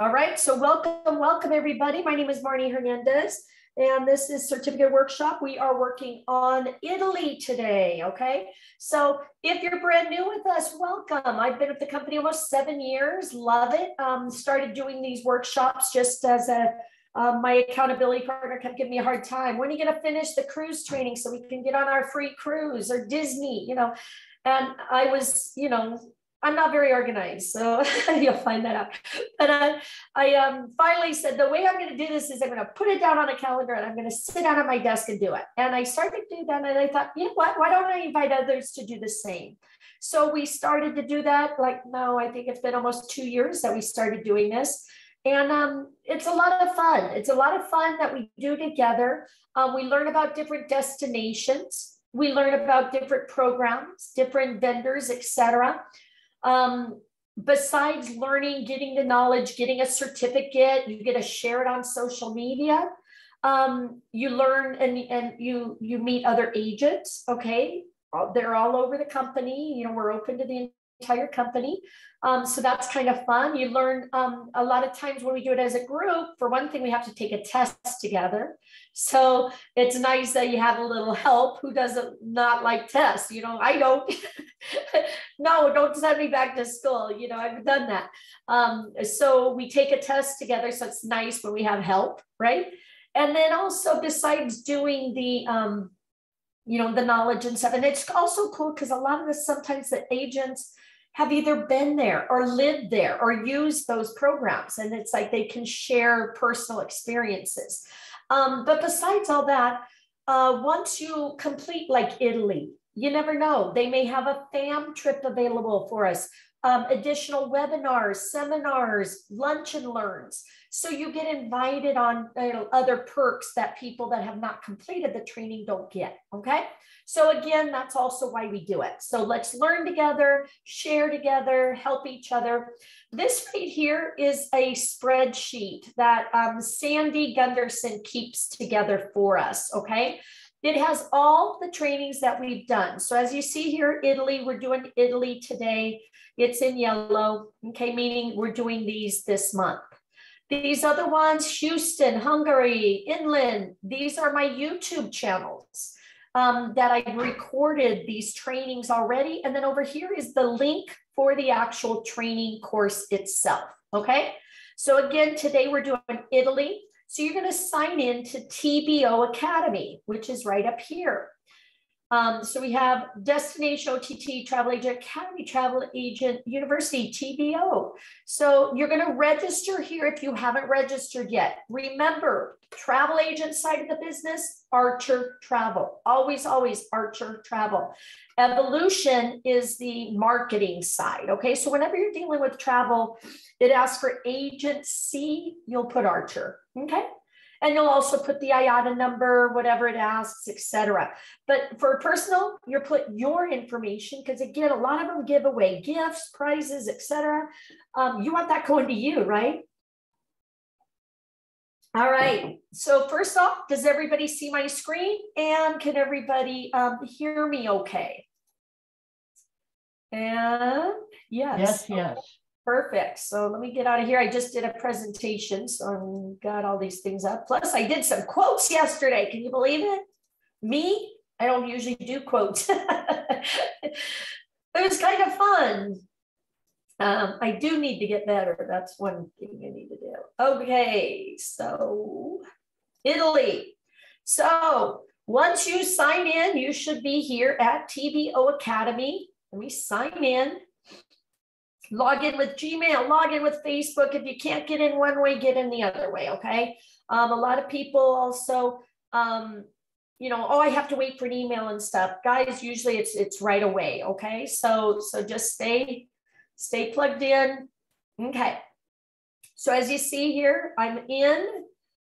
All right, so welcome everybody. My name is Marnie Hernandez, and this is Certificate Workshop. We are working on Italy today, okay? So if you're brand new with us, welcome. I've been with the company almost 7 years, love it. Started doing these workshops just as my accountability partner kept giving me a hard time. When are you gonna finish the cruise training so we can get on our free cruise or Disney, you know? And I was, I'm not very organized, so you'll find that out. But I finally said, the way I'm going to do this is I'm going to put it down on a calendar and I'm going to sit down at my desk and do it. And I started to do that, and I thought, you know what? Why don't I invite others to do the same? So we started to do that. Like, no, I think it's been almost 2 years that we started doing this. And it's a lot of fun. It's a lot of fun that we do together. We learn about different destinations. We learn about different programs, different vendors, etc. Besides learning, getting the knowledge, getting a certificate, you get to share it on social media. You learn and you meet other agents. Okay. They're all over the company. We're open to the entire company. So that's kind of fun. You learn a lot of times when we do it as a group, for one thing, we have to take a test together. So it's nice that you have a little help. Who doesn't not like tests? I don't. No, don't send me back to school. I've done that. So we take a test together. So it's nice when we have help, right? And then also besides doing the, the knowledge and stuff, and it's also cool because a lot of this, sometimes the agents have either been there or lived there or used those programs. And it's like they can share personal experiences. But besides all that, once you complete like Italy, you never know. They may have a fam trip available for us, additional webinars, seminars, lunch and learns. So you get invited on other perks that people that have not completed the training don't get, okay? So again, that's also why we do it. So let's learn together, share together, help each other. This right here is a spreadsheet that Sandy Gunderson keeps together for us, okay? It has all the trainings that we've done. So as you see here, Italy, we're doing Italy today. It's in yellow, okay, meaning we're doing these this month. These other ones, Houston, Hungary, Inland, these are my YouTube channels that I recorded these trainings already. And then over here is the link for the actual training course itself, okay? So again, today we're doing Italy. So you're going to sign in to TBO Academy, which is right up here. So we have Destination OTT, Travel Agent Academy, Travel Agent University, TBO. So you're going to register here if you haven't registered yet. Remember, travel agent side of the business, Archer Travel. Always, always Archer Travel. Evolution is the marketing side. Okay, so whenever you're dealing with travel, it asks for agency, you'll put Archer. Okay. And you'll also put the IATA number, whatever it asks, etc. But for personal, you'll put your information because again, a lot of them give away gifts, prizes, etc. You want that going to you, right? All right. So first off, does everybody see my screen? And can everybody hear me okay? And yes. Yes. Perfect. So let me get out of here. I just did a presentation, so I got all these things up. Plus, I did some quotes yesterday. Can you believe it? Me? I don't usually do quotes. It was kind of fun. I do need to get better. That's one thing I need to do. Okay, so Italy. So once you sign in, you should be here at TBO Academy. Let me sign in. Log in with Gmail, log in with Facebook. If you can't get in one way, get in the other way, okay? A lot of people also, oh, I have to wait for an email and stuff. Guys, usually it's right away, okay? So just stay plugged in. Okay. So as you see here, I'm in.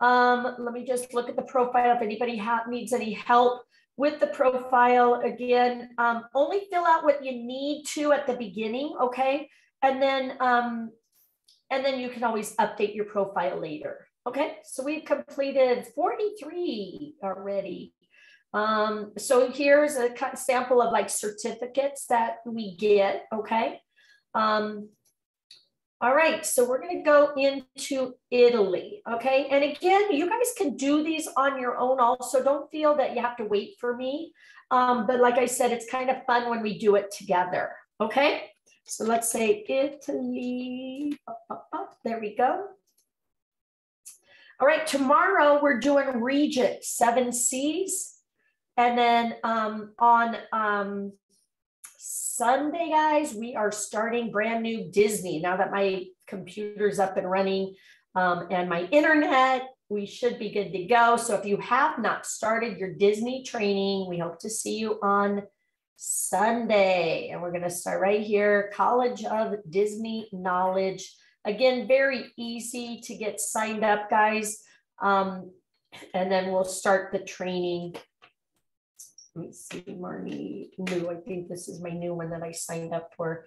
Let me just look at the profile if anybody needs any help with the profile. Again, only fill out what you need to at the beginning, okay? And then you can always update your profile later. Okay, so we've completed 43 already. So here's a sample of like certificates that we get, okay? All right, so we're going to go into Italy, okay? And again, you guys can do these on your own also. Don't feel that you have to wait for me. But like I said, it's kind of fun when we do it together, okay? So let's say Italy. There we go. All right, tomorrow we're doing Regent 7 Cs. And then on Sunday, guys, we are starting brand new Disney. Now that my computer's up and running and my internet, we should be good to go. So if you have not started your Disney training, we hope to see you on Sunday. And we're going to start right here, College of Disney Knowledge. Again, very easy to get signed up, guys. And then we'll start the training. Let me see, Marnie, new. I think this is my new one that I signed up for.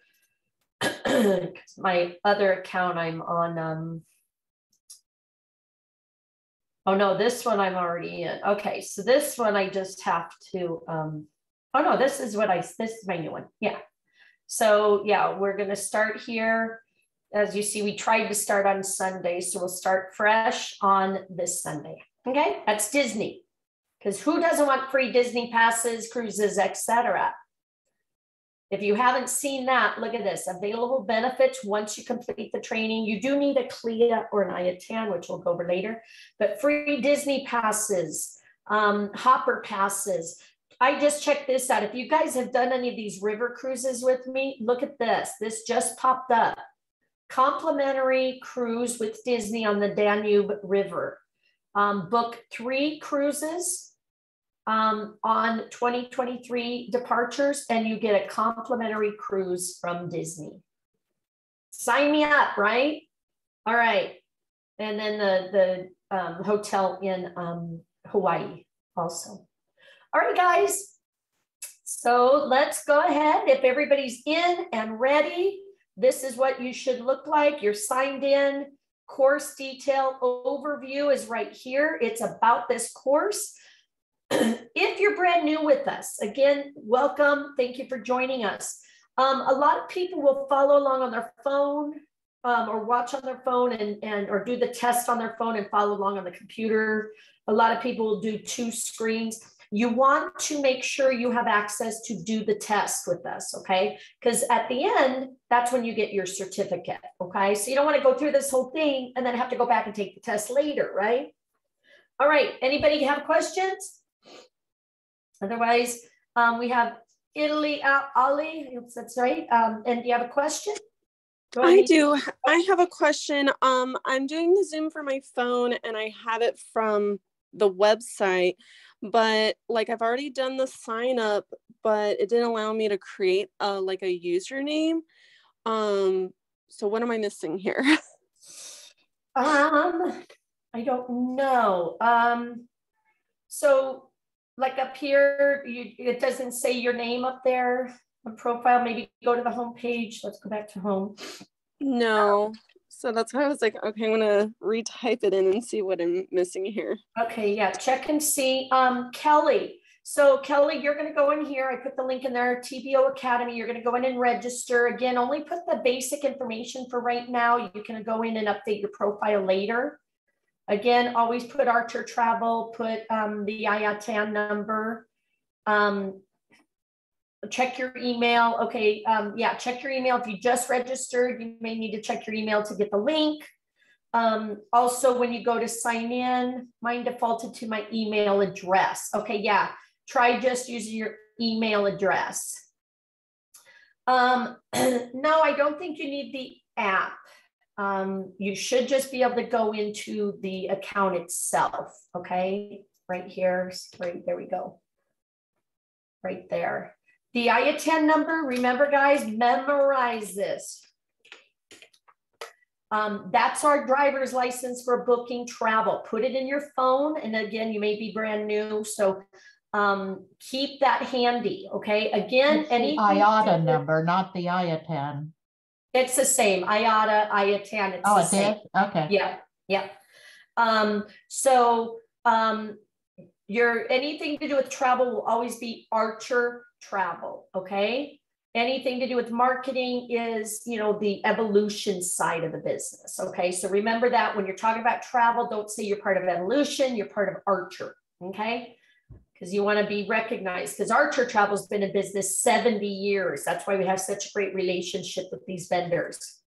My other account I'm on. Oh no, this one I'm already in. Okay, so this one I just have to. Oh no, this is my new one. Yeah. So yeah, we're gonna start here. As you see, we tried to start on Sunday, so we'll start fresh on this Sunday. Okay, that's Disney. Because who doesn't want free Disney passes, cruises, etc.? If you haven't seen that, look at this. Available benefits once you complete the training. You do need a CLIA or an IATAN, which we'll go over later. But free Disney passes, hopper passes. I just checked this out. If you guys have done any of these river cruises with me, look at this. This just popped up. Complimentary cruise with Disney on the Danube River. Book 3 cruises on 2023 departures, and you get a complimentary cruise from Disney. Sign me up, right? All right. And then the hotel in Hawaii also. All right, guys. So let's go ahead. If everybody's in and ready, this is what you should look like. You're signed in. Course detail overview is right here. It's about this course. If you're brand new with us, again, welcome. Thank you for joining us. A lot of people will follow along on their phone or watch on their phone or do the test on their phone and follow along on the computer. A lot of people will do 2 screens. You want to make sure you have access to do the test with us, okay? Because at the end, that's when you get your certificate, okay? So you don't want to go through this whole thing and then have to go back and take the test later, right? All right, anybody have questions? Otherwise, we have Italy, Ali, if that's right. And do you have a question? I do. I have a question. I'm doing the Zoom for my phone and I have it from the website, but like I've already done the sign up, but it didn't allow me to create like a username. So what am I missing here? I don't know. So like up here, it doesn't say your name up there on profile. Maybe go to the home page. Let's go back to home. No. So that's why I was like, okay, I'm gonna retype it in and see what I'm missing here. Okay, yeah, check and see. Kelly. So Kelly, you're gonna go in here. I put the link in there, TBO Academy. You're gonna go in and register. Again, only put the basic information for right now. You can go in and update your profile later. Again, always put Archer Travel, put the IATAN number. Check your email. Okay, yeah, check your email. If you just registered, you may need to check your email to get the link. Also, when you go to sign in, mine defaulted to my email address. Okay, yeah, try just using your email address. No, I don't think you need the app. You should just be able to go into the account itself. Okay, right here, right there we go. Right there. The IATAN number, remember guys, memorize this. That's our driver's license for booking travel. Put it in your phone. And again, you may be brand new. So keep that handy. Okay. Again, it's the IATA number, not the IATAN. It's the same. IATA, IATAN. It's oh, the it same. is? Okay. Yeah. Yeah. Anything to do with travel will always be Archer Travel. Okay. Anything to do with marketing is, you know, the evolution side of the business. Okay. So remember that when you're talking about travel, don't say you're part of evolution, you're part of Archer. Okay. Because you want to be recognized, because Archer Travel's been in business 70 years. That's why we have such a great relationship with these vendors.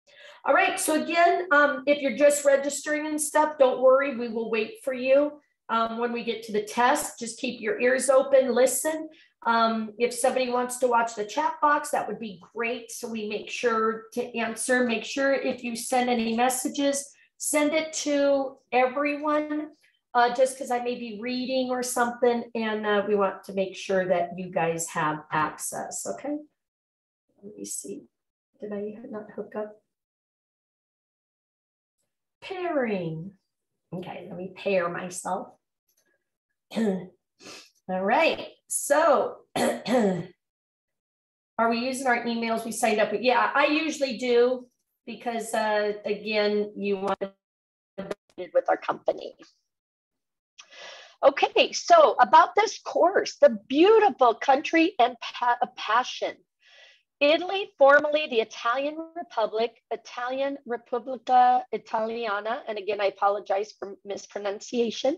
All right. So again, if you're just registering and stuff, don't worry. We will wait for you. When we get to the test, just keep your ears open, listen. If somebody wants to watch the chat box, that would be great. So we make sure to answer. Make sure if you send any messages, send it to everyone, just because I may be reading or something. And we want to make sure that you guys have access. Okay. Let me see. Did I not hook up? Pairing. Okay, let me pair myself. All right, so are we using our emails we signed up with? Yeah, I usually do because again, you want to be with our company. Okay, so about this course, the beautiful country and passion. Italy, formerly the Italian Republic, Italian Repubblica Italiana, and again, I apologize for mispronunciation,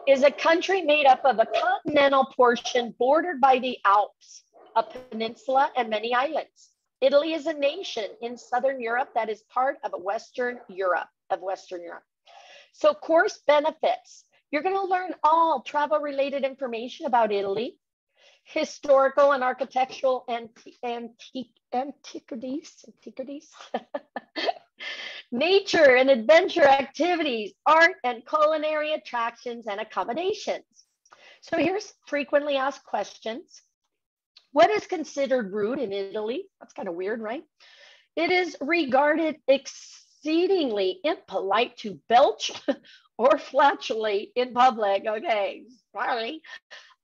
is a country made up of a continental portion bordered by the Alps, a peninsula, and many islands. Italy is a nation in Southern Europe that is part of Western Europe. So course benefits. You're going to learn all travel-related information about Italy, historical and architectural antiquities, nature and adventure activities, art and culinary attractions and accommodations. So here's frequently asked questions. What is considered rude in Italy? That's kind of weird, right? It is regarded exceedingly impolite to belch or flatulate in public. Okay, sorry.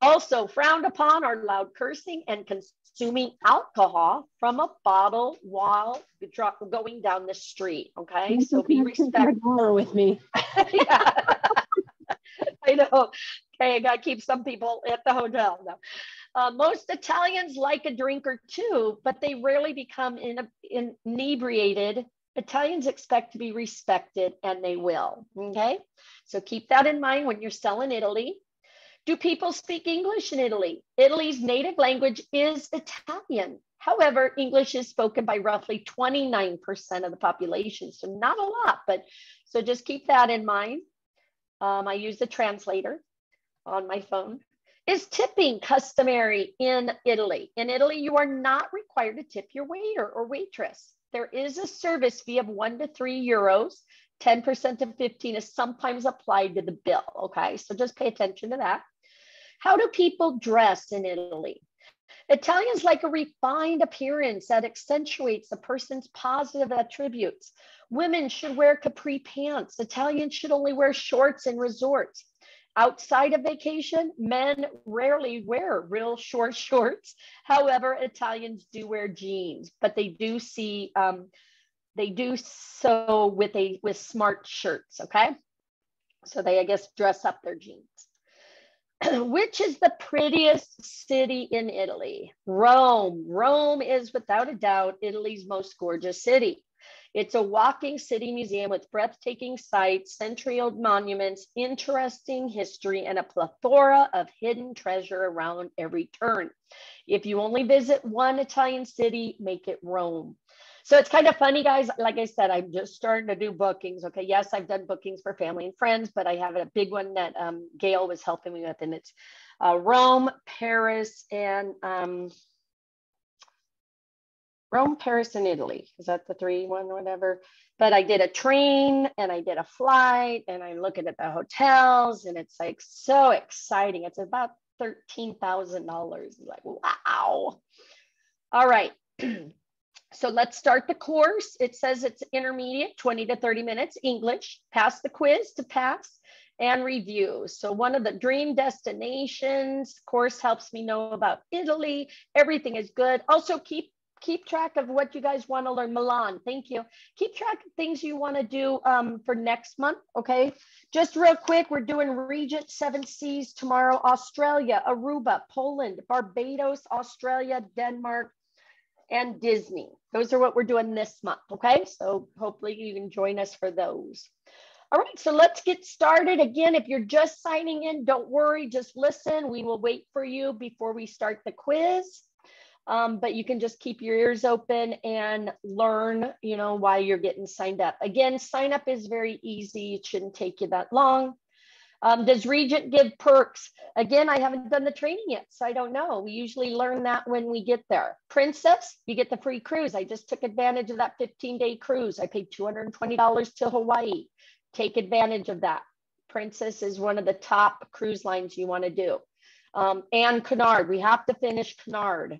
Also frowned upon are loud cursing and consuming alcohol from a bottle while going down the street. Okay, so be respectful with me. Yeah. I know. Okay, I got to keep some people at the hotel now. Most Italians like a drink or two, but they rarely become inebriated. Italians expect to be respected, and they will. Okay, so keep that in mind when you're selling Italy. Do people speak English in Italy? Italy's native language is Italian. However, English is spoken by roughly 29% of the population, so not a lot, but so just keep that in mind. I use the translator on my phone. Is tipping customary in Italy? In Italy, you are not required to tip your waiter or waitress. There is a service fee of 1 to 3 euros. 10% of 15 is sometimes applied to the bill. Okay, so just pay attention to that. How do people dress in Italy? Italians like a refined appearance that accentuates a person's positive attributes. Women should wear capri pants. Italians should only wear shorts in resorts. Outside of vacation, men rarely wear real short shorts. However, Italians do wear jeans, but they do so with smart shirts. Okay, so they, I guess, dress up their jeans. Which is the prettiest city in Italy? Rome. Rome is without a doubt Italy's most gorgeous city. It's a walking city museum with breathtaking sights, century-old monuments, interesting history, and a plethora of hidden treasure around every turn. If you only visit one Italian city, make it Rome. So it's kind of funny, guys. Like I said, I'm just starting to do bookings. Okay, yes, I've done bookings for family and friends, but I have a big one that Gail was helping me with, and it's Rome, Paris, and Italy. Is that the 3-1 or whatever? But I did a train and I did a flight, and I'm looking at the hotels, and it's like so exciting. It's about $13,000. Like, wow. All right. So let's start the course. It says it's intermediate, 20 to 30 minutes, English, pass the quiz to pass, and review. So one of the dream destinations, course helps me know about Italy. Everything is good. Also keep track of what you guys want to learn. Milan, thank you. Keep track of things you want to do for next month, okay? Just real quick, we're doing Regent 7 Seas tomorrow, Australia, Aruba, Poland, Barbados, Australia, Denmark, and Disney. Those are what we're doing this month, okay? So hopefully you can join us for those. All right, so let's get started. Again, if you're just signing in, don't worry, just listen. We will wait for you before we start the quiz. But you can just keep your ears open and learn, you know, while you're getting signed up. Again, sign up is very easy. It shouldn't take you that long. Does Regent give perks? Again, I haven't done the training yet, so I don't know. We usually learn that when we get there. Princess, you get the free cruise. I just took advantage of that 15-day cruise. I paid $220 to Hawaii. Take advantage of that. Princess is one of the top cruise lines you want to do. And Cunard, we have to finish Cunard.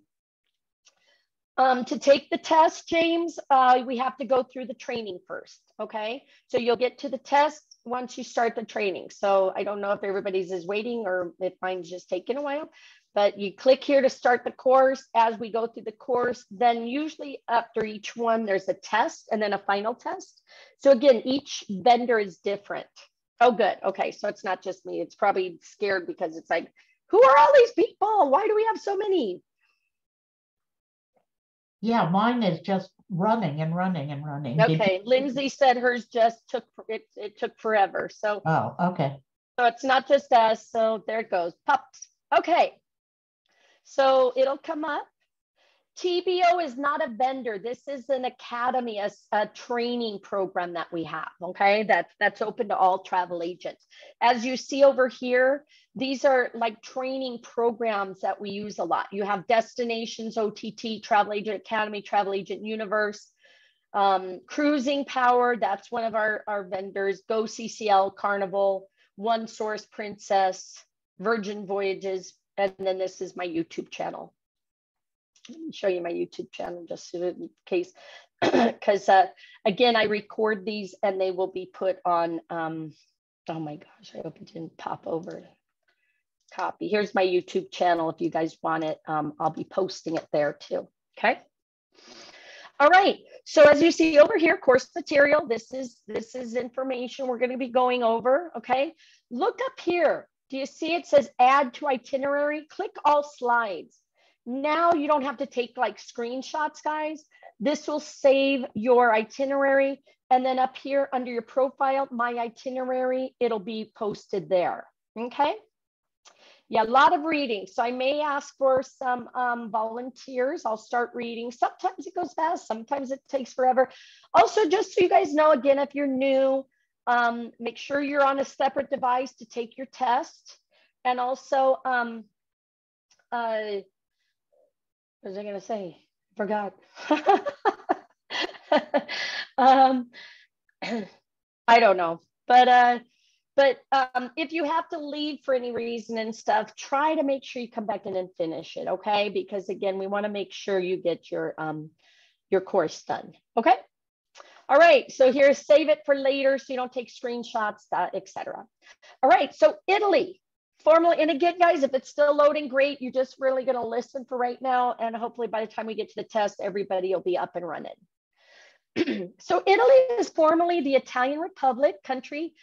To take the test, James, we have to go through the training first, okay? So you'll get to the test once you start the training. So I don't know if everybody's is waiting or if mine's just taking a while, but you click here to start the course. As we go through the course, then usually after each one, there's a test and then a final test. So again, each vendor is different. Oh, good. Okay, so it's not just me. It's probably scared because it's like, who are all these people? Why do we have so many? Yeah, mine is just running and running and running. Okay, Lindsay said hers just took, it took forever. So, oh, okay. So it's not just us. So there it goes, pups. Okay, so it'll come up. TBO is not a vendor. This is an academy, a training program that we have, okay? That's open to all travel agents. As you see over here, these are like training programs that we use a lot. You have Destinations, OTT, Travel Agent Academy, Travel Agent Universe, Cruising Power, that's one of our vendors, Go CCL, Carnival, One Source, Princess, Virgin Voyages, and then this is my YouTube channel. Let me show you my YouTube channel just in case, because again, I record these and they will be put on, oh my gosh, I hope it didn't pop over. Copy, here's my YouTube channel if you guys want it. I'll be posting it there too, okay? All right, so as you see over here, course material, this is information we're gonna be going over, okay? Look up here, do you see it says add to itinerary? Click all slides. Now you don't have to take like screenshots, guys. This will save your itinerary. And then up here under your profile, my itinerary, it'll be posted there, okay? Yeah, a lot of reading. So I may ask for some volunteers. I'll start reading. Sometimes it goes fast, sometimes it takes forever. Also, just so you guys know, again, if you're new, make sure you're on a separate device to take your test. And also, what was I going to say? Forgot. I don't know. But if you have to leave for any reason and stuff, try to make sure you come back in and finish it, okay? Because again, we want to make sure you get your course done, okay? All right, so here's save it for later so you don't take screenshots, etc. All right, so Italy. Formally, and again, guys, if it's still loading, great. You're just really going to listen for right now. And hopefully by the time we get to the test, everybody will be up and running. So Italy is formerly the Italian Republic country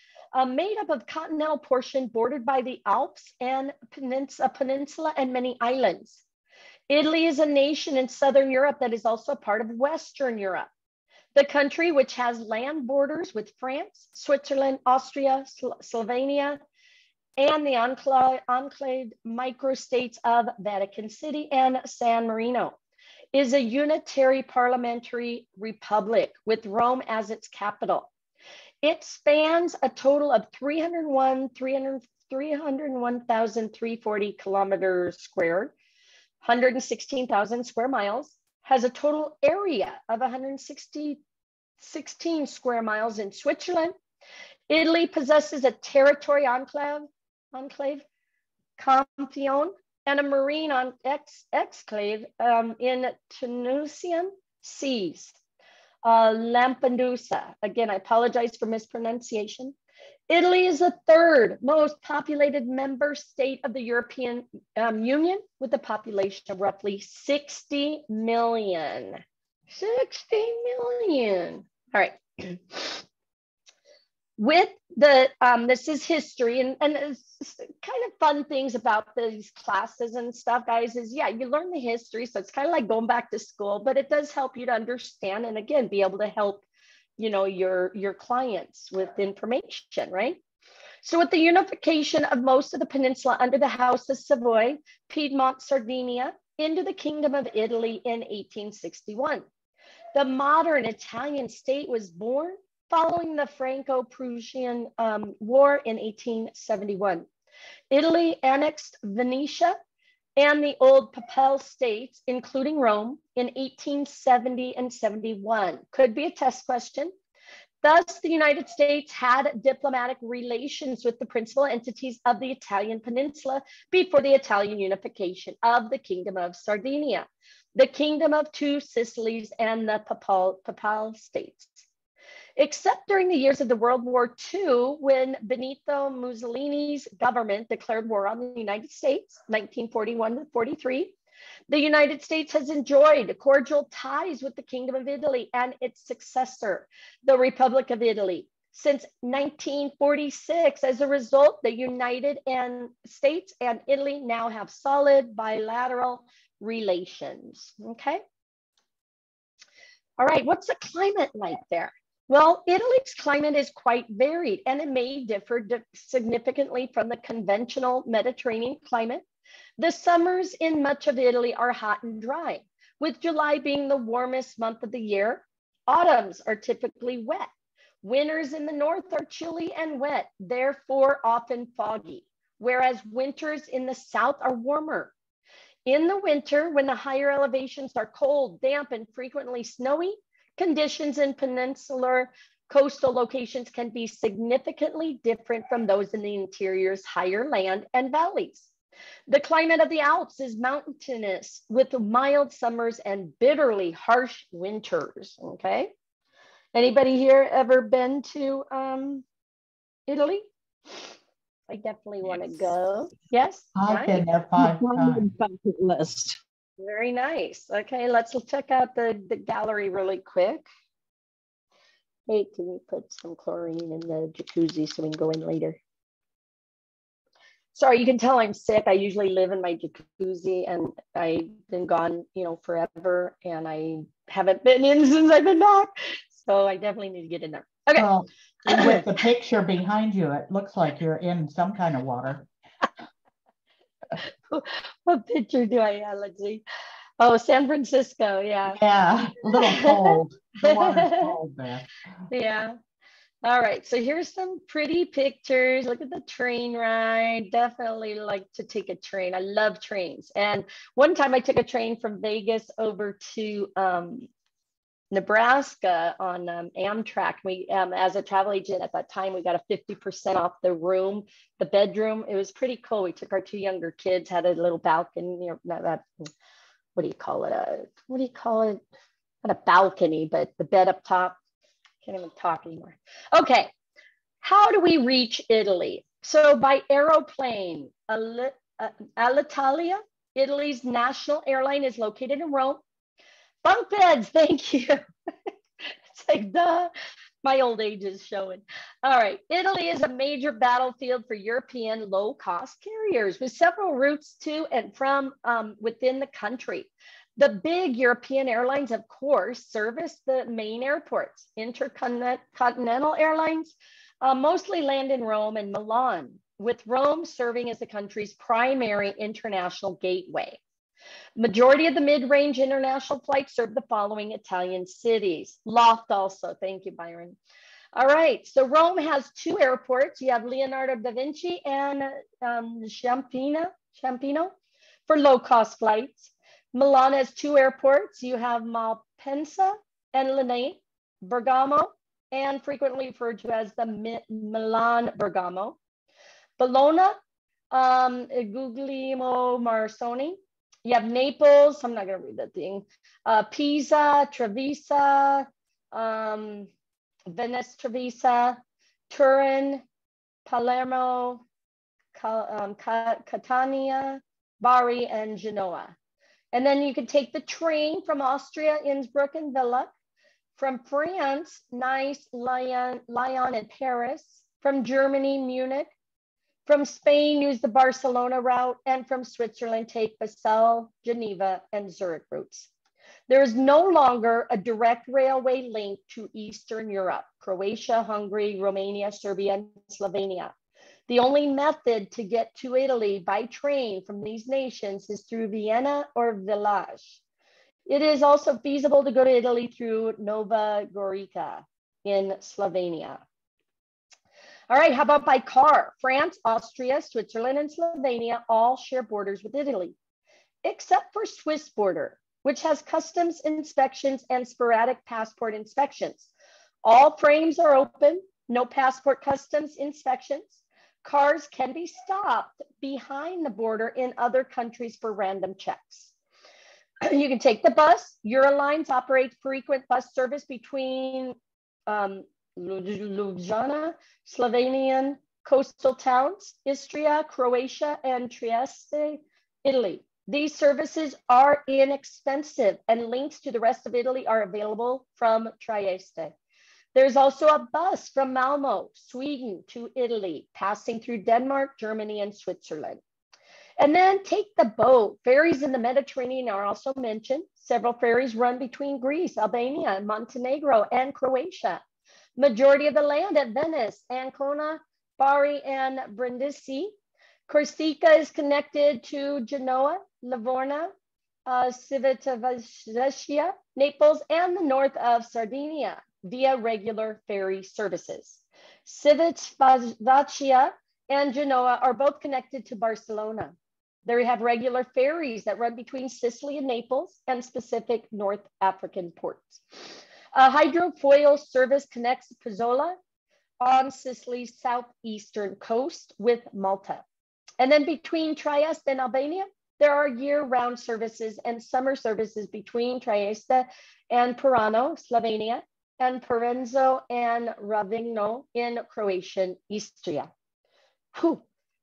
made up of continental portion bordered by the Alps and a peninsula and many islands. Italy is a nation in Southern Europe that is also part of Western Europe. The country, which has land borders with France, Switzerland, Austria, Slovenia, and the enclave microstates of Vatican City and San Marino, is a unitary parliamentary republic with Rome as its capital. It spans a total of 301,340 kilometers squared, 116,000 square miles, has a total area of 116 square miles in Switzerland. Italy possesses a territory enclave, Campione, and a marine exclave in Tunisian seas, Lampedusa. Again, I apologize for mispronunciation. Italy is the third most populated member state of the European Union with a population of roughly 60 million. 60 million. All right. With the, this is history, and it's kind of fun things about these classes and stuff, guys, is yeah, you learn the history. So it's kind of like going back to school, but it does help you to understand and again, be able to help, you know, your clients with information, right? So with the unification of most of the peninsula under the House of Savoy, Piedmont, Sardinia, into the Kingdom of Italy in 1861, the modern Italian state was born following the Franco-Prussian War in 1871. Italy annexed Venetia and the old Papal states, including Rome, in 1870 and 71. Could be a test question. Thus, the United States had diplomatic relations with the principal entities of the Italian peninsula before the Italian unification of the Kingdom of Sardinia, the Kingdom of Two Sicilies, and the Papal states. Except during the years of the World War II, when Benito Mussolini's government declared war on the United States, 1941 to 43, the United States has enjoyed cordial ties with the Kingdom of Italy and its successor, the Republic of Italy, since 1946. As a result, the United States and Italy now have solid bilateral relations, okay? All right, what's the climate like there? Well, Italy's climate is quite varied, and it may differ significantly from the conventional Mediterranean climate. The summers in much of Italy are hot and dry, with July being the warmest month of the year. Autumns are typically wet. Winters in the north are chilly and wet, therefore often foggy, whereas winters in the south are warmer. In the winter, when the higher elevations are cold, damp, and frequently snowy, conditions in peninsular coastal locations can be significantly different from those in the interior's higher land and valleys. The climate of the Alps is mountainous with mild summers and bitterly harsh winters, okay? Anybody here ever been to Italy? I definitely want to go. Yes? I've been there 5 times. Bucket list. Very nice. Okay, let's check out the gallery really quick. Hey, can you put some chlorine in the jacuzzi so we can go in later? Sorry, you can tell I'm sick. I usually live in my jacuzzi and I've been gone, you know, forever, and I haven't been in since I've been back. So I definitely need to get in there. Okay. Well, with the picture behind you, it looks like you're in some kind of water. What picture do I have? Let's see. Oh, San Francisco. Yeah. Yeah, a little cold. The water's cold there. Yeah. All right. So here's some pretty pictures. Look at the train ride. Definitely like to take a train. I love trains. And one time I took a train from Vegas over to Nebraska on Amtrak. We, as a travel agent at that time, we got a 50% off the room, the bedroom. It was pretty cool. We took our 2 younger kids, had a little balcony, you know, not that, what do you call it? What do you call it? Not a balcony, but the bed up top. Can't even talk anymore. Okay, how do we reach Italy? So by aeroplane, Alitalia, Italy's national airline, is located in Rome. Bunk beds, thank you. It's like, duh, my old age is showing. All right, Italy is a major battlefield for European low-cost carriers with several routes to and from within the country. The big European airlines, of course, service the main airports. Intercontinental airlines mostly land in Rome and Milan, with Rome serving as the country's primary international gateway. Majority of the mid-range international flights serve the following Italian cities. Loft also, thank you, Byron. All right, so Rome has 2 airports. You have Leonardo da Vinci and Ciampino for low-cost flights. Milan has 2 airports. You have Malpensa and Linate, Bergamo, and frequently referred to as the Milan Bergamo. Bologna, Guglielmo Marconi. You have Naples, I'm not gonna read that thing. Pisa, Trevisa, Venice, Trevisa, Turin, Palermo, Catania, Bari, and Genoa. And then you can take the train from Austria, Innsbruck, and Villach. From France, Nice, Lyon, and Paris. From Germany, Munich. From Spain, use the Barcelona route. And from Switzerland, take Basel, Geneva, and Zurich routes. There is no longer a direct railway link to Eastern Europe, Croatia, Hungary, Romania, Serbia, and Slovenia. The only method to get to Italy by train from these nations is through Vienna or Village. It is also feasible to go to Italy through Nova Gorica in Slovenia. All right, how about by car? France, Austria, Switzerland, and Slovenia all share borders with Italy, except for Swiss border, which has customs inspections and sporadic passport inspections. All frames are open, no passport customs inspections. Cars can be stopped behind the border in other countries for random checks. You can take the bus. Eurolines operates frequent bus service between Ljubljana, Slovenian coastal towns, Istria, Croatia, and Trieste, Italy. These services are inexpensive and links to the rest of Italy are available from Trieste. There's also a bus from Malmo, Sweden to Italy, passing through Denmark, Germany, and Switzerland. And then take the boat. Ferries in the Mediterranean are also mentioned. Several ferries run between Greece, Albania, Montenegro, and Croatia. Majority of the land at Venice, Ancona, Bari, and Brindisi. Corsica is connected to Genoa, Livorno, Civitavecchia, Naples, and the north of Sardinia via regular ferry services. Civitavecchia and Genoa are both connected to Barcelona. They have regular ferries that run between Sicily and Naples and specific North African ports. A hydrofoil service connects Pozzola on Sicily's southeastern coast with Malta. And then between Trieste and Albania, there are year-round services and summer services between Trieste and Pirano, Slovenia, and Parenzo and Ravigno in Croatian Istria. Whew,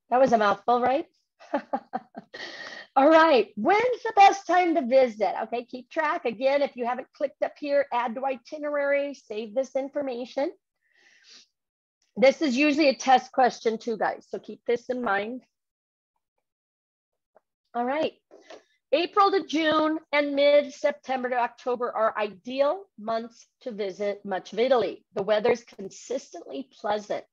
that was a mouthful, right? All right, when's the best time to visit? Okay, keep track. Again, if you haven't clicked up here, add to itinerary, save this information. This is usually a test question too, guys, so keep this in mind. All right, April to June and mid-September to October are ideal months to visit much of Italy. The weather's consistently pleasant.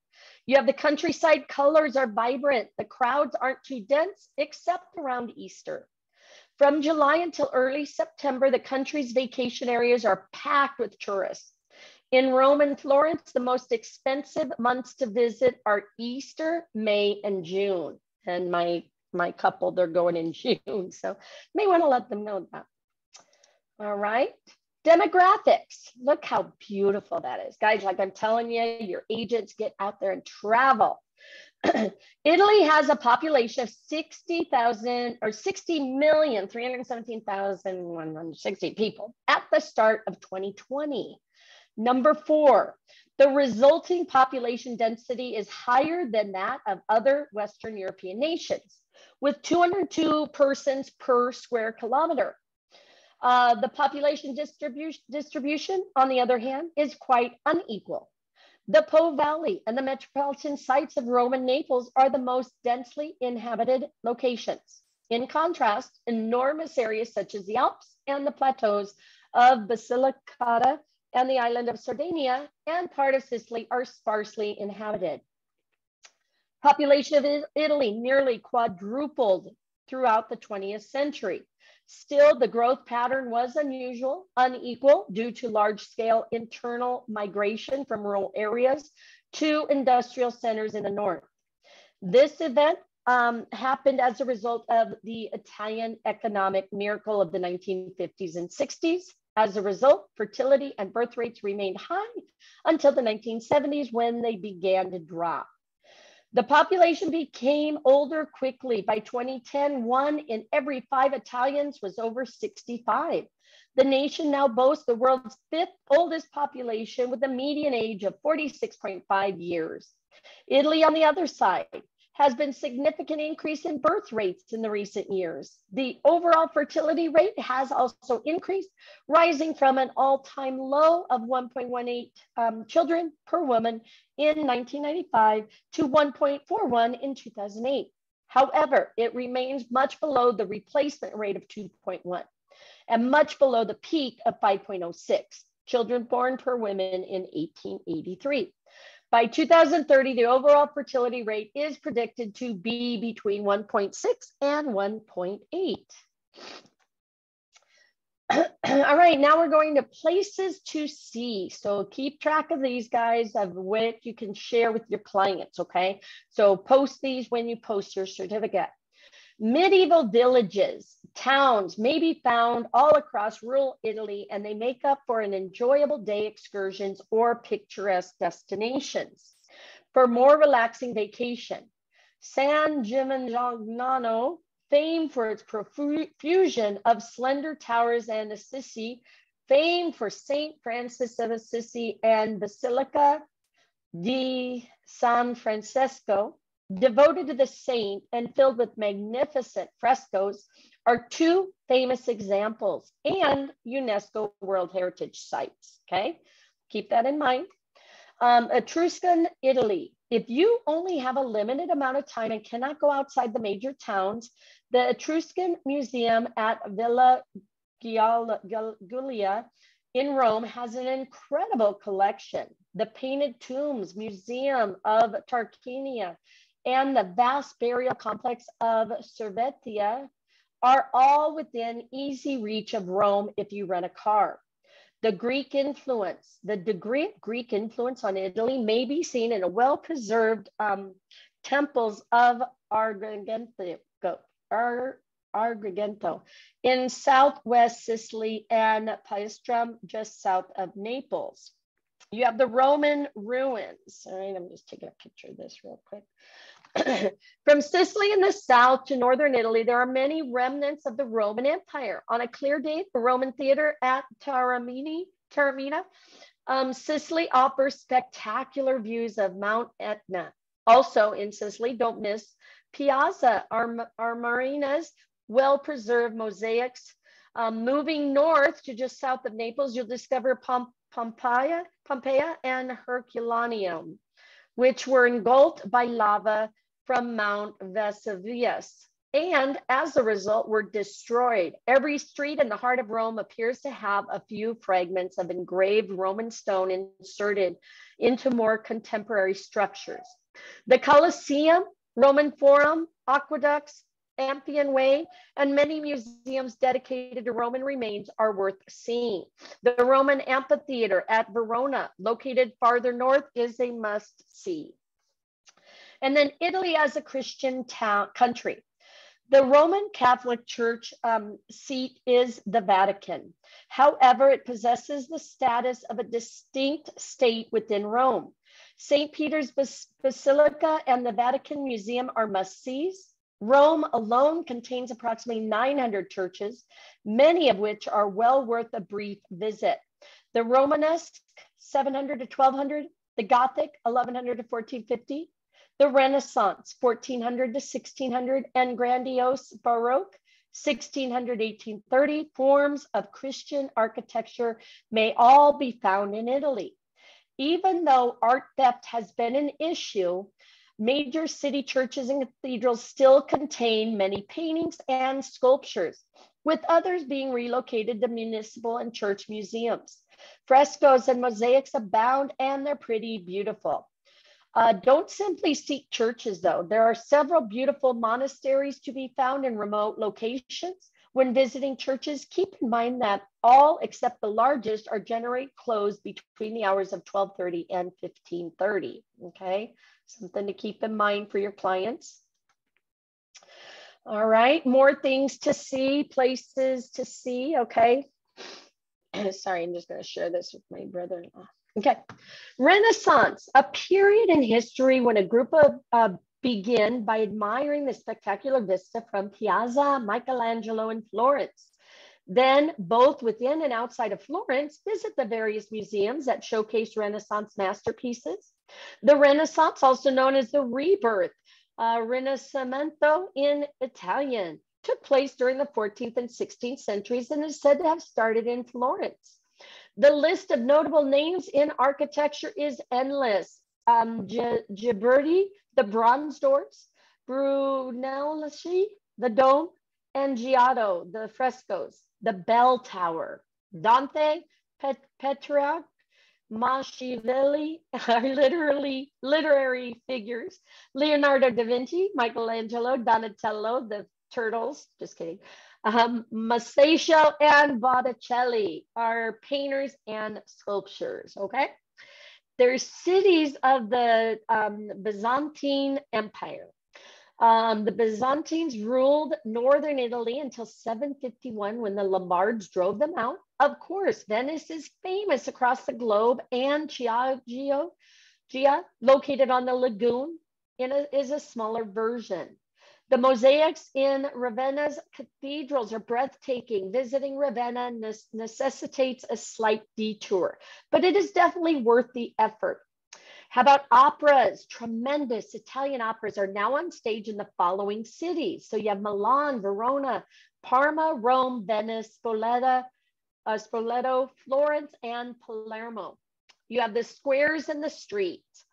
You have the countryside, colors are vibrant. The crowds aren't too dense except around Easter. From July until early September, the country's vacation areas are packed with tourists. In Rome and Florence, the most expensive months to visit are Easter, May, and June. And my couple, they're going in June, so may want to let them know that. All right. Demographics. Look how beautiful that is. Guys, like I'm telling you, your agents get out there and travel. Italy has a population of 60,317,160 people at the start of 2020. Number 4, the resulting population density is higher than that of other Western European nations, with 202 persons per square kilometer. The population distribution, on the other hand, is quite unequal. The Po Valley and the metropolitan sites of Rome and Naples are the most densely inhabited locations. In contrast, enormous areas such as the Alps and the plateaus of Basilicata and the island of Sardinia and part of Sicily are sparsely inhabited. Population of Italy nearly quadrupled throughout the 20th century. Still, the growth pattern was unequal due to large-scale internal migration from rural areas to industrial centers in the north. This event happened as a result of the Italian economic miracle of the 1950s and 60s. As a result, fertility and birth rates remained high until the 1970s when they began to drop. The population became older quickly. By 2010, 1 in every 5 Italians was over 65. The nation now boasts the world's 5th oldest population with a median age of 46.5 years. Italy, on the other side, has been significant increase in birth rates in the recent years. The overall fertility rate has also increased, rising from an all-time low of 1.18 children per woman in 1995 to 1.41 in 2008. However, it remains much below the replacement rate of 2.1 and much below the peak of 5.06 children born per woman in 1883. By 2030, the overall fertility rate is predicted to be between 1.6 and 1.8. All right, now we're going to places to see. So keep track of these guys, of what you can share with your clients, okay? So post these when you post your certificate. Medieval villages, towns may be found all across rural Italy, and they make up for an enjoyable day excursions or picturesque destinations. For more relaxing vacation, San Gimignano, famed for its profusion of slender towers and Assisi, famed for St. Francis of Assisi and Basilica di San Francesco, devoted to the saint and filled with magnificent frescoes, are two famous examples and UNESCO World Heritage Sites, okay? Keep that in mind. Etruscan Italy. If you only have a limited amount of time and cannot go outside the major towns, the Etruscan Museum at Villa Giulia in Rome has an incredible collection. The Painted Tombs Museum of Tarquinia and the vast burial complex of Cervetia are all within easy reach of Rome if you rent a car. The Greek influence, the degree of Greek influence on Italy may be seen in the well-preserved temples of Agrigento in southwest Sicily and Paestum just south of Naples. You have the Roman ruins. All right, I'm just taking a picture of this real quick. From Sicily in the south to northern Italy, there are many remnants of the Roman Empire. On a clear day, the Roman theater at Taormina, Sicily offers spectacular views of Mount Etna. Also in Sicily, don't miss Piazza Armerina's well-preserved mosaics. Moving north to just south of Naples, you'll discover Pompeia and Herculaneum, which were engulfed by lava from Mount Vesuvius, and as a result were destroyed. Every street in the heart of Rome appears to have a few fragments of engraved Roman stone inserted into more contemporary structures. The Colosseum, Roman Forum, aqueducts, Amphion Way, and many museums dedicated to Roman remains are worth seeing. The Roman Amphitheater at Verona, located farther north, is a must-see. And then Italy as a Christian country. The Roman Catholic Church seat is the Vatican. However, it possesses the status of a distinct state within Rome. St. Peter's Basilica and the Vatican Museum are must-sees. Rome alone contains approximately 900 churches, many of which are well worth a brief visit. The Romanesque, 700 to 1200, the Gothic, 1100 to 1450, the Renaissance, 1400 to 1600, and grandiose Baroque, 1600 to 1830, forms of Christian architecture may all be found in Italy. Even though art theft has been an issue, major city churches and cathedrals still contain many paintings and sculptures, with others being relocated to municipal and church museums. Frescoes and mosaics abound, and they're pretty beautiful. Don't simply seek churches, though. There are several beautiful monasteries to be found in remote locations. When visiting churches, keep in mind that all except the largest are generally closed between the hours of 12:30 and 15:30, okay? Something to keep in mind for your clients. All right, more things to see, places to see, okay? Sorry, I'm just gonna share this with my brother-in-law. Okay, Renaissance, a period in history when a group of begin by admiring the spectacular vista from Piazza Michelangelo in Florence. Then, both within and outside of Florence, visit the various museums that showcase Renaissance masterpieces. The Renaissance, also known as the rebirth, Rinascimento in Italian took place during the 14th and 16th centuries and is said to have started in Florence. The list of notable names in architecture is endless. Ghiberti, the bronze doors, Brunelleschi, the dome, and Giotto, the frescoes, the bell tower. Dante, Petrarch, Machiavelli are literary figures. Leonardo da Vinci, Michelangelo, Donatello, the turtles, just kidding. Masaccio and Botticelli are painters and sculptors, okay? They're cities of the Byzantine Empire. The Byzantines ruled northern Italy until 751 when the Lombards drove them out. Of course, Venice is famous across the globe, and Chioggia, located on the lagoon, is a smaller version. The mosaics in Ravenna's cathedrals are breathtaking. Visiting Ravenna necessitates a slight detour, but it is definitely worth the effort. How about operas? Tremendous Italian operas are now on stage in the following cities. So you have Milan, Verona, Parma, Rome, Venice, Spoleto, Florence, and Palermo. You have the squares and the streets.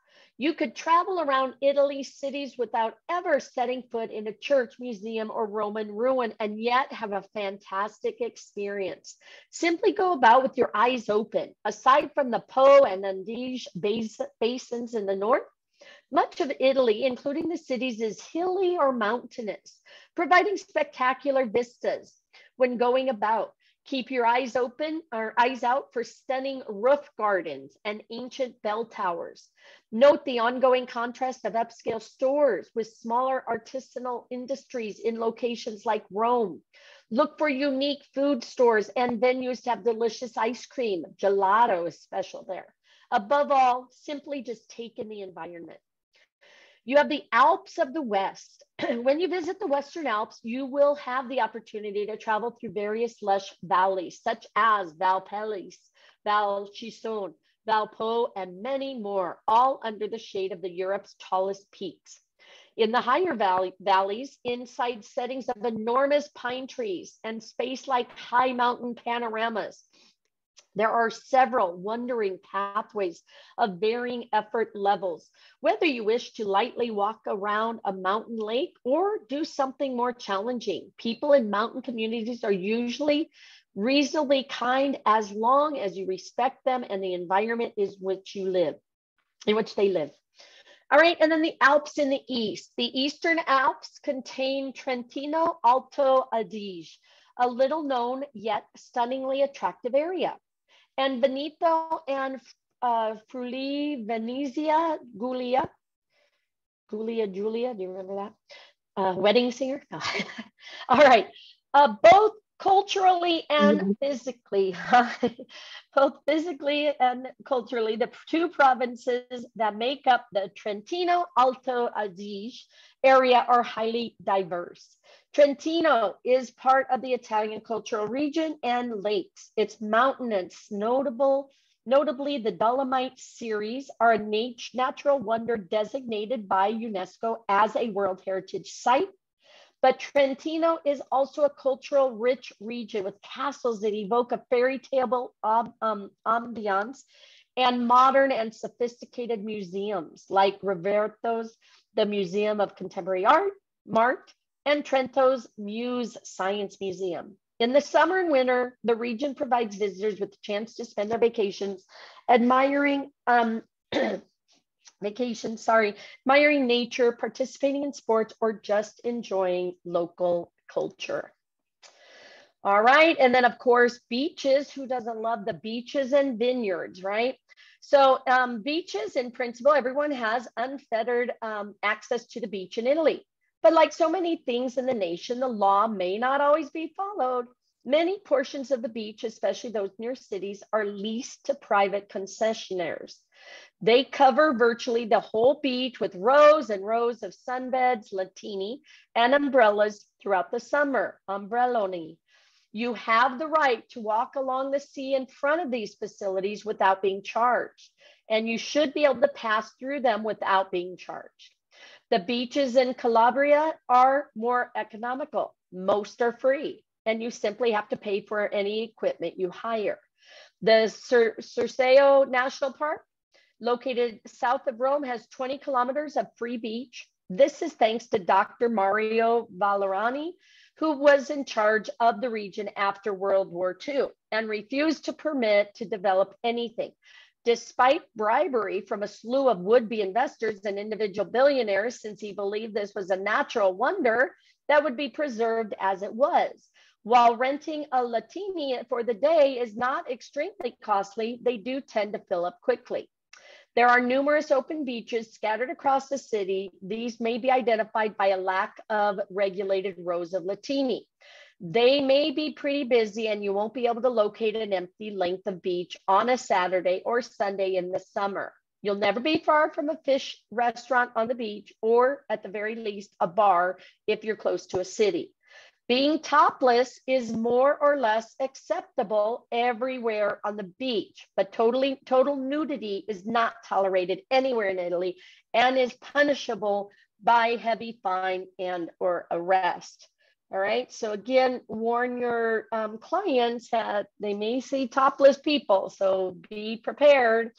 You could travel around Italy's cities without ever setting foot in a church, museum, or Roman ruin, and yet have a fantastic experience. Simply go about with your eyes open. Aside from the Po and Adige basins in the north, much of Italy, including the cities, is hilly or mountainous, providing spectacular vistas. When going about, keep your eyes open or eyes out for stunning roof gardens and ancient bell towers. Note the ongoing contrast of upscale stores with smaller artisanal industries in locations like Rome. Look for unique food stores and venues to have delicious ice cream. Gelato is special there. Above all, simply just take in the environment. You have the Alps of the West. When you visit the Western Alps, you will have the opportunity to travel through various lush valleys, such as Val Pellice, Val Chisone, Val Po, and many more, all under the shade of Europe's tallest peaks. In the higher valleys, inside settings of enormous pine trees and space-like high mountain panoramas, there are several wandering pathways of varying effort levels. Whether you wish to lightly walk around a mountain lake or do something more challenging, people in mountain communities are usually reasonably kind as long as you respect them and the environment in which they live. All right, and then the Alps in the east. The Eastern Alps contain Trentino Alto Adige, a little known yet stunningly attractive area. And Veneto and Friuli Venezia Giulia, do you remember that? Wedding singer? No. All right, both culturally and physically, both physically and culturally, the two provinces that make up the Trentino Alto Adige area are highly diverse. Trentino is part of the Italian cultural region and lakes. Its mountainous, notably the Dolomite series, are a natural wonder designated by UNESCO as a World Heritage Site. But Trentino is also a cultural rich region with castles that evoke a fairy tale ambiance and modern and sophisticated museums like Rovereto's, the Museum of Contemporary Art, MART, and Trento's Muse Science Museum. In the summer and winter, the region provides visitors with a chance to spend their vacations admiring nature, participating in sports, or just enjoying local culture. All right, and then of course, beaches. Who doesn't love the beaches and vineyards, right? So beaches, in principle, everyone has unfettered access to the beach in Italy. But like so many things in the nation, the law may not always be followed. Many portions of the beach, especially those near cities, are leased to private concessionaires. They cover virtually the whole beach with rows and rows of sunbeds, latini, and umbrellas throughout the summer, ombrelloni. You have the right to walk along the sea in front of these facilities without being charged, and you should be able to pass through them without being charged. The beaches in Calabria are more economical. Most are free, and you simply have to pay for any equipment you hire. The Circeo National Park, located south of Rome, has 20 kilometers of free beach. This is thanks to Dr. Mario Valorani, who was in charge of the region after World War II and refused to permit to develop anything. Despite bribery from a slew of would-be investors and individual billionaires, since he believed this was a natural wonder that would be preserved as it was. While renting a Latini for the day is not extremely costly, they do tend to fill up quickly. There are numerous open beaches scattered across the city. These may be identified by a lack of regulated rows of Latini. They may be pretty busy and you won't be able to locate an empty length of beach on a Saturday or Sunday in the summer. You'll never be far from a fish restaurant on the beach, or at the very least, a bar if you're close to a city. Being topless is more or less acceptable everywhere on the beach, but total nudity is not tolerated anywhere in Italy and is punishable by heavy fine and or arrest. All right, so again, warn your clients that they may see topless people, so be prepared.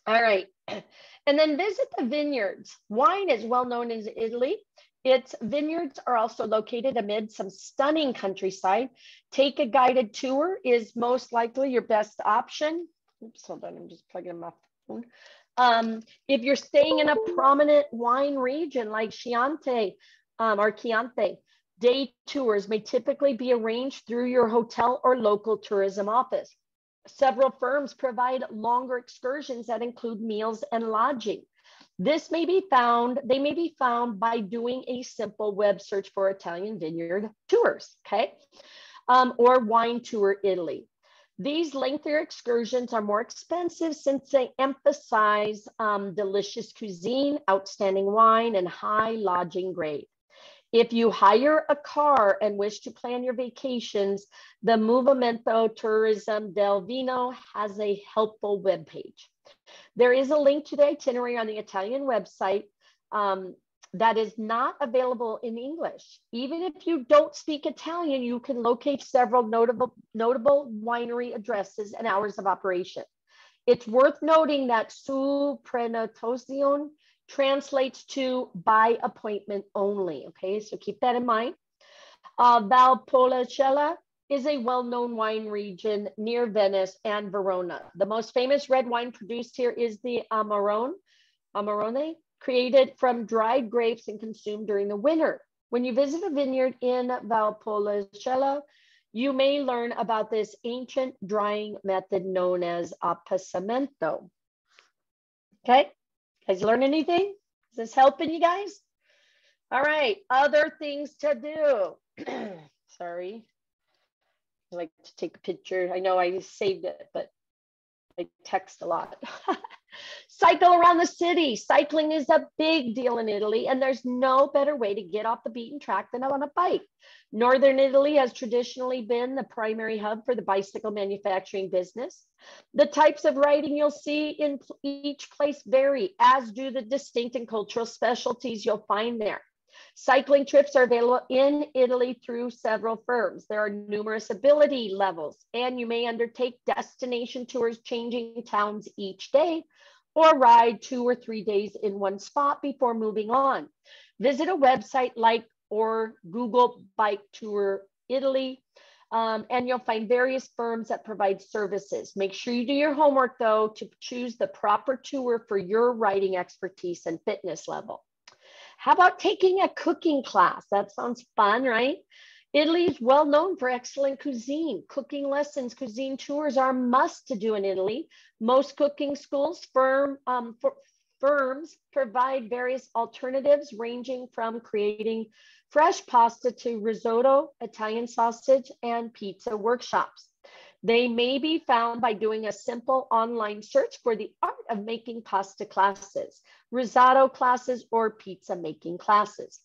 All right, and then visit the vineyards. Wine is well known in Italy. Its vineyards are also located amid some stunning countryside. Take a guided tour is most likely your best option. Oops, hold on, I'm just plugging in my phone. If you're staying in a prominent wine region like Chianti or Chianti, day tours may typically be arranged through your hotel or local tourism office. Several firms provide longer excursions that include meals and lodging. They may be found by doing a simple web search for Italian vineyard tours, okay? Or wine tour Italy. These lengthier excursions are more expensive since they emphasize delicious cuisine, outstanding wine, and high lodging grade. If you hire a car and wish to plan your vacations, the Movimento Turismo del Vino has a helpful webpage. There is a link to the itinerary on the Italian website that is not available in English. Even if you don't speak Italian, you can locate several notable winery addresses and hours of operation. It's worth noting that su prenotazione translates to by appointment only, okay? So keep that in mind. Valpolicella is a well-known wine region near Venice and Verona. The most famous red wine produced here is the Amarone, created from dried grapes and consumed during the winter. When you visit a vineyard in Valpolicella, you may learn about this ancient drying method known as appasamento. Okay, guys learn anything? Is this helping you guys? All right, other things to do. Sorry. I like to take a picture. I know I saved it, but I text a lot. Cycle around the city. Cycling is a big deal in Italy, and there's no better way to get off the beaten track than on a bike. Northern Italy has traditionally been the primary hub for the bicycle manufacturing business. The types of riding you'll see in each place vary, as do the distinct and cultural specialties you'll find there. Cycling trips are available in Italy through several firms. There are numerous ability levels, and you may undertake destination tours changing towns each day, or ride 2 or 3 days in one spot before moving on. Visit a website like or Google Bike Tour Italy, and you'll find various firms that provide services. Make sure you do your homework though to choose the proper tour for your riding expertise and fitness level. How about taking a cooking class? That sounds fun, right? Italy is well known for excellent cuisine. Cooking lessons, cuisine tours are a must to do in Italy. Most cooking schools, firms provide various alternatives ranging from creating fresh pasta to risotto, Italian sausage, and pizza workshops. They may be found by doing a simple online search for the art of making pasta classes, risotto classes, or pizza making classes.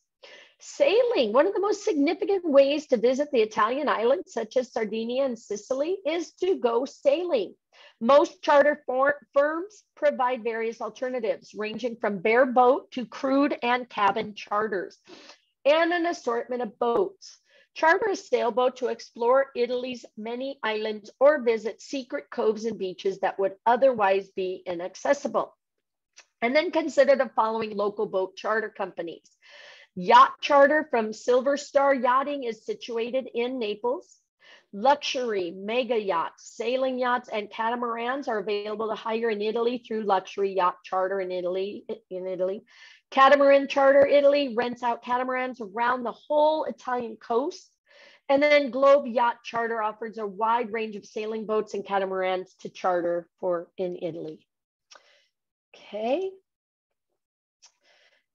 Sailing, one of the most significant ways to visit the Italian islands, such as Sardinia and Sicily, is to go sailing. Most charter firms provide various alternatives, ranging from bareboat to crude and cabin charters, and an assortment of boats. Charter a sailboat to explore Italy's many islands or visit secret coves and beaches that would otherwise be inaccessible. And then consider the following local boat charter companies. Yacht Charter from Silver Star Yachting is situated in Naples. Luxury mega yachts, sailing yachts, and catamarans are available to hire in Italy through Luxury Yacht Charter in Italy. Catamaran Charter Italy rents out catamarans around the whole Italian coast. And then Globe Yacht Charter offers a wide range of sailing boats and catamarans to charter for in Italy. Okay.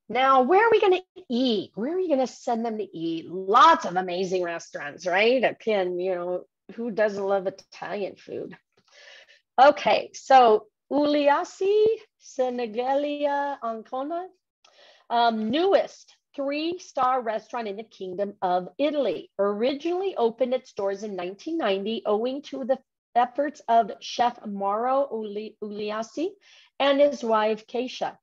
Now, where are we going to eat? Where are you going to send them to eat? Lots of amazing restaurants, right? Again, you know, who doesn't love Italian food? Okay, so Uliassi, Senegalia, Ancona, newest 3-star restaurant in the Kingdom of Italy. Originally opened its doors in 1990, owing to the efforts of Chef Mauro Uliassi and his wife, Keisha.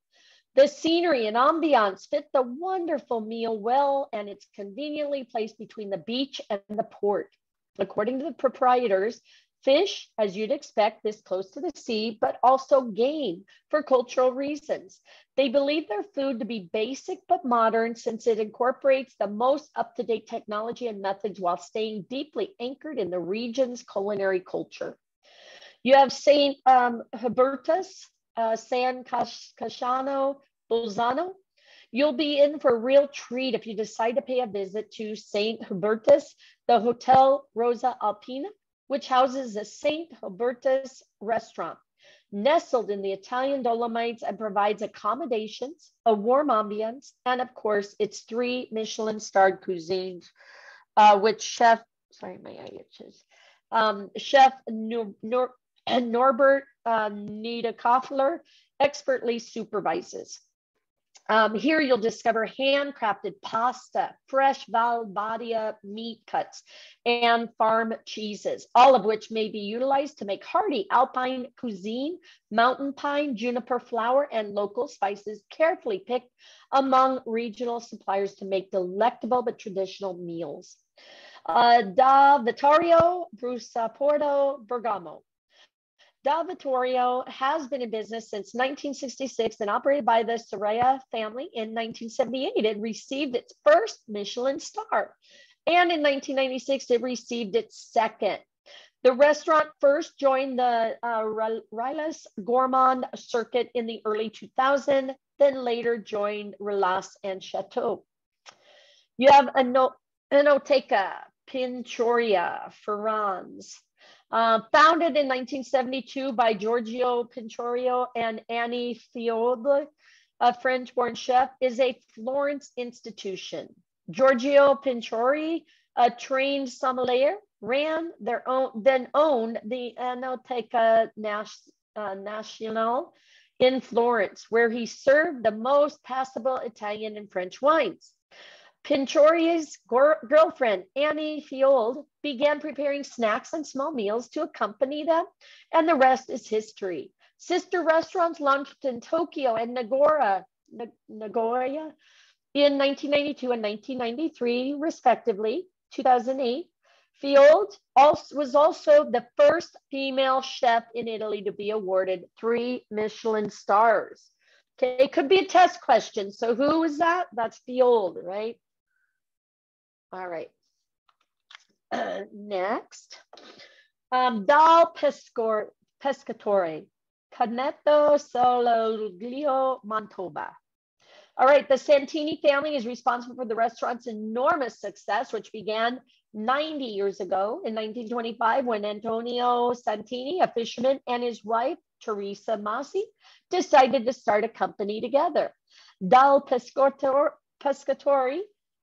The scenery and ambiance fit the wonderful meal well, and it's conveniently placed between the beach and the port. According to the proprietors, fish, as you'd expect, this close to the sea, but also game for cultural reasons. They believe their food to be basic but modern, since it incorporates the most up-to-date technology and methods while staying deeply anchored in the region's culinary culture. You have St. Hubertus, San Casciano, Bolzano. You'll be in for a real treat if you decide to pay a visit to St. Hubertus, the Hotel Rosa Alpina, which houses the St. Hubertus restaurant, nestled in the Italian Dolomites, and provides accommodations, a warm ambience, and of course, its 3 Michelin-starred cuisines, which Chef Norbert Niederkaufler expertly supervises. Here you'll discover handcrafted pasta, fresh Val Badia meat cuts, and farm cheeses, all of which may be utilized to make hearty alpine cuisine, mountain pine, juniper flower, and local spices carefully picked among regional suppliers to make delectable but traditional meals. Da Vittorio, Brusaporto, Bergamo. Da Vittorio has been in business since 1966 and operated by the Soraya family in 1978. It received its first Michelin star, and in 1996, it received its second. The restaurant first joined the Rilas Gourmand circuit in the early 2000s, then later joined Relas and Chateau. You have Enoteca Pinchoria, Ferrans. Founded in 1972 by Giorgio Pinchorio and Annie Fiode, a French-born chef, is a Florence institution. Giorgio Pinchori, a trained sommelier, ran their own, then owned the Enoteca Nationale in Florence, where he served the most passable Italian and French wines. Pinchori's girlfriend, Annie Fiode, began preparing snacks and small meals to accompany them, and the rest is history. Sister restaurants launched in Tokyo and Nagoya in 1992 and 1993, respectively, 2008. Fiode was also the first female chef in Italy to be awarded 3 Michelin stars. Okay, it could be a test question. So who is that? That's Fiode, right? All right. Next, Dal Pescatore, Canetto Sologlio, Mantoba. All right, the Santini family is responsible for the restaurant's enormous success, which began 90 years ago in 1925 when Antonio Santini, a fisherman, and his wife, Teresa Masi, decided to start a company together. Dal Pescatore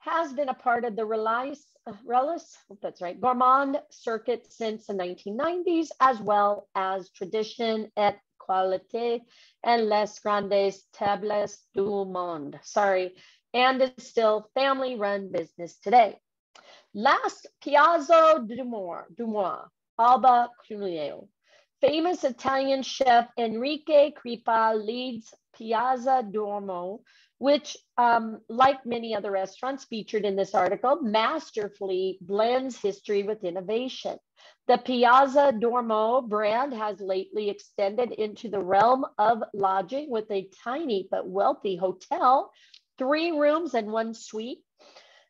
has been a part of the Relas, Gourmand circuit since the 1990s, as well as Tradition et Qualité and Les Grandes Tables du Monde. And it's still family-run business today. Last, Piazza Dumois, Alba Clunio. famous Italian chef Enrique Cripa leads Piazza Duomo, which, like many other restaurants featured in this article, masterfully blends history with innovation. The Piazza Duomo brand has lately extended into the realm of lodging with a tiny but wealthy hotel, 3 rooms and 1 suite,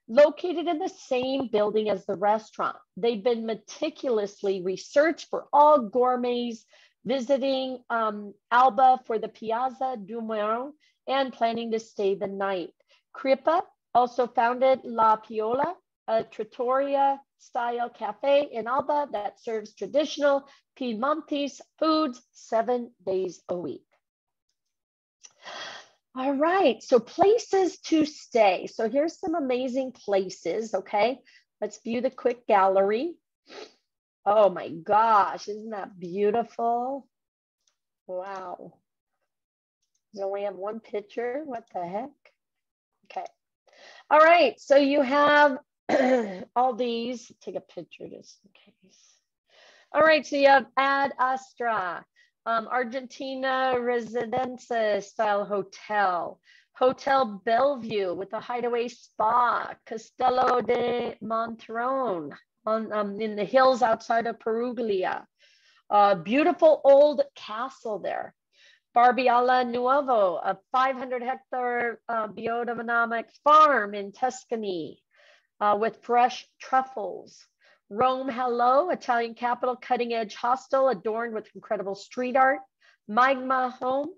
located in the same building as the restaurant. They've been meticulously researched for all gourmets visiting Alba for the Piazza Duomo and planning to stay the night. Crippa also founded La Piola, a trattoria-style cafe in Alba that serves traditional Piedmontese foods 7 days a week. All right, so places to stay. So here's some amazing places, okay? Let's view the quick gallery. Oh my gosh, isn't that beautiful? Wow. We only have 1 picture, what the heck? Okay. All right, so you have all these. Take a picture just in case. All right, so you have Ad Astra, Argentina Residenza style hotel, Hotel Bellevue with a hideaway spa, Castello de Monterone on in the hills outside of Perugia. Beautiful old castle there. Barbiala Nuovo, a 500-hectare biodynamic farm in Tuscany with fresh truffles. Rome Hello, Italian capital, cutting-edge hostel adorned with incredible street art. Magma Home,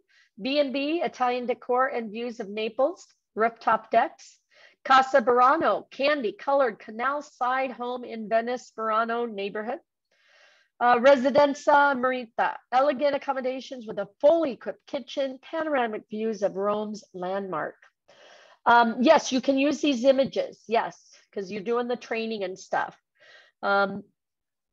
B&B, Italian decor and views of Naples, rooftop decks. Casa Burano, candy-colored canal-side home in Venice, Burano neighborhood. Residenza Marita, elegant accommodations with a fully equipped kitchen, panoramic views of Rome's landmark. Yes, you can use these images, yes, because you're doing the training and stuff.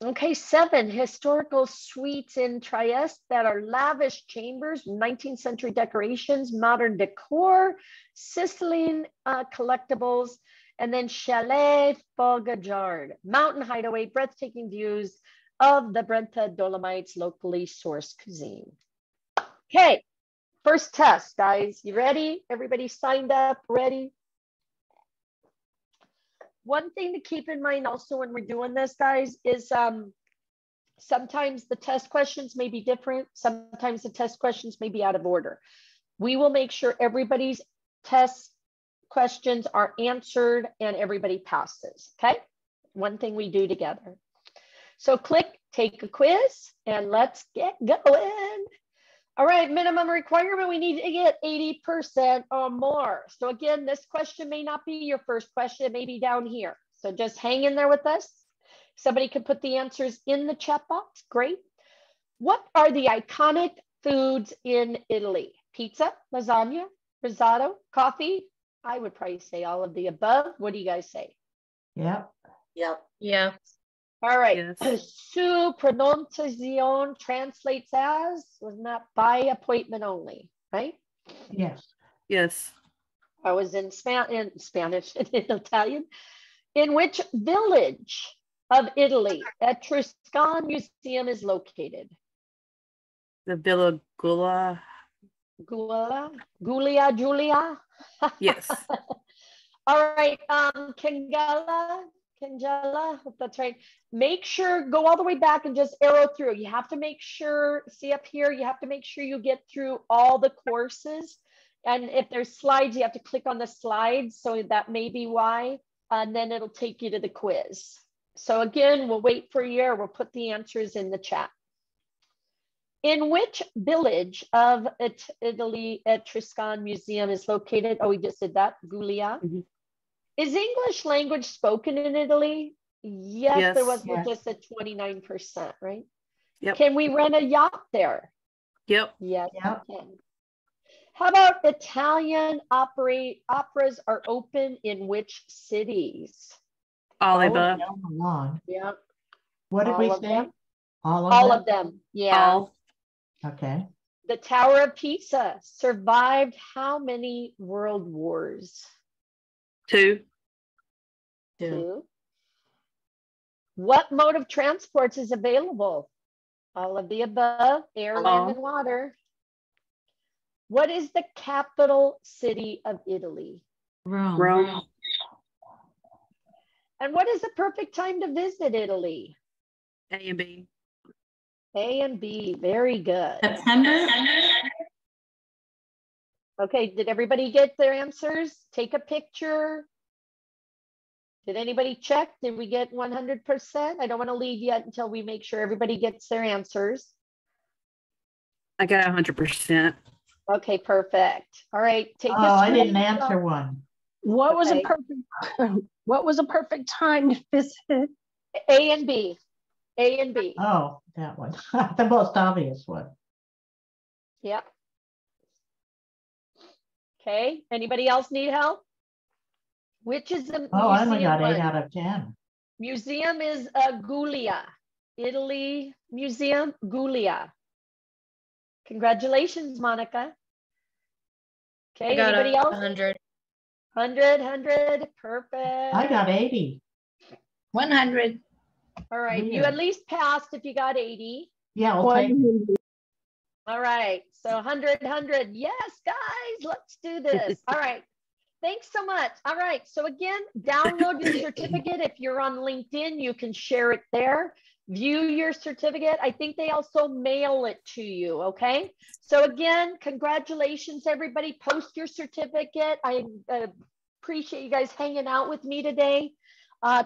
Okay, 7 historical suites in Trieste that are lavish chambers, 19th century decorations, modern decor, Sicilian collectibles, and then Chalet Fogajard, mountain hideaway, breathtaking views of the Brenta Dolomites, locally sourced cuisine. Okay, first test, guys. You ready? Everybody signed up, ready? One thing to keep in mind also when we're doing this, guys, is sometimes the test questions may be different. Sometimes the test questions may be out of order. We will make sure everybody's test questions are answered and everybody passes, okay? One thing we do together. So click take a quiz and let's get going. All right, minimum requirement, we need to get 80% or more. So again, this question may not be your first question, it may be down here. So just hang in there with us. Somebody could put the answers in the chat box, great. What are the iconic foods in Italy? Pizza, lasagna, risotto, coffee? I would probably say all of the above. What do you guys say? Yep. Yep. Yeah. All right. Yes. Su pronunciación translates as, wasn't that by appointment only, right? Yes. Yes. I was in Spanish and in Italian. In which village of Italy Etruscan Museum is located? The Villa Gula. Giulia, Julia? Yes. All right, Kangela, hope that's right. Make sure, go all the way back and just arrow through. You have to make sure, see up here, you have to make sure you get through all the courses. And if there's slides, you have to click on the slides. So that may be why, and then it'll take you to the quiz. So again, we'll wait for a year. We'll put the answers in the chat. In which village of Italy Etruscan Museum is located? Oh, we just did that, Giulia. Mm-hmm. Is English language spoken in Italy? Yes. There was just at 29%, right? Yep. Can we rent a yacht there? Yep. Yes, yep. We can. How about Italian operas are open in which cities? All above. Yep. What did we say? All of them. Yeah. All. Okay. The Tower of Pisa survived how many world wars? 2. 2. What mode of transport is available? All of the above, air, land, and water. What is the capital city of Italy? Rome. And what is the perfect time to visit Italy? A and B. A and B, very good. September. Okay, did everybody get their answers? Take a picture. Did anybody check? Did we get 100%? I don't want to leave yet until we make sure everybody gets their answers. I got 100%. Okay, perfect. All right, take Oh, I didn't answer one. What was a Okay. perfect time to visit? A and B. A and B. Oh, that one. The most obvious one. Yep. Okay, anybody else need help? Which is the Oh, I only museum got 8 one? out of 10. Museum is Giulia. Italy Museum, Giulia. Congratulations, Monica. Okay, anybody else? 100. 100, perfect. I got 80. 100. All right, you Weird. at least passed if you got 80. Yeah, we'll take it. All right, so 100. Yes, guys, let's do this. All right, thanks so much. All right, so again, download your certificate. If you're on LinkedIn, you can share it there. View your certificate. I think they also mail it to you, okay? So again, congratulations, everybody. Post your certificate. I appreciate you guys hanging out with me today.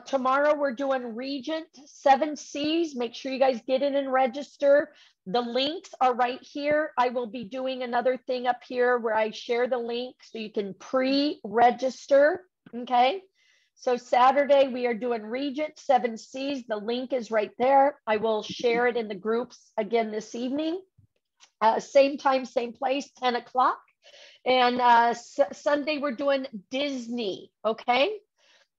Tomorrow we're doing Regent 7 Cs. Make sure you guys get in and register. The links are right here. I will be doing another thing up here where I share the link so you can pre-register, okay? So Saturday we are doing Regent 7 Cs. The link is right there. I will share it in the groups again this evening. Same time, same place, 10 o'clock. And Sunday we're doing Disney, okay?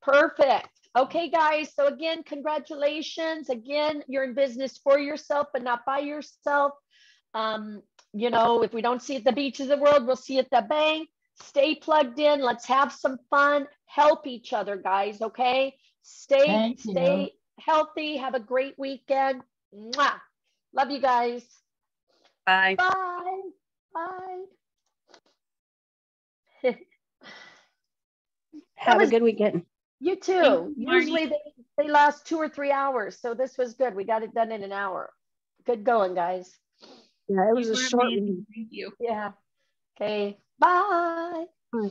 Perfect. Okay, guys. So again, congratulations. Again, you're in business for yourself, but not by yourself. You know, if we don't see you at the beach of the world, we'll see you at the bank. Stay plugged in. Let's have some fun. Help each other, guys. Okay. Stay healthy. Have a great weekend. Mwah. Love you guys. Bye. Bye. Bye. Have a good weekend. You too. Usually they last 2 or 3 hours. So this was good. We got it done in an hour. Good going, guys. Yeah, it was a short one. Thank you. Yeah. Okay. Bye. Bye.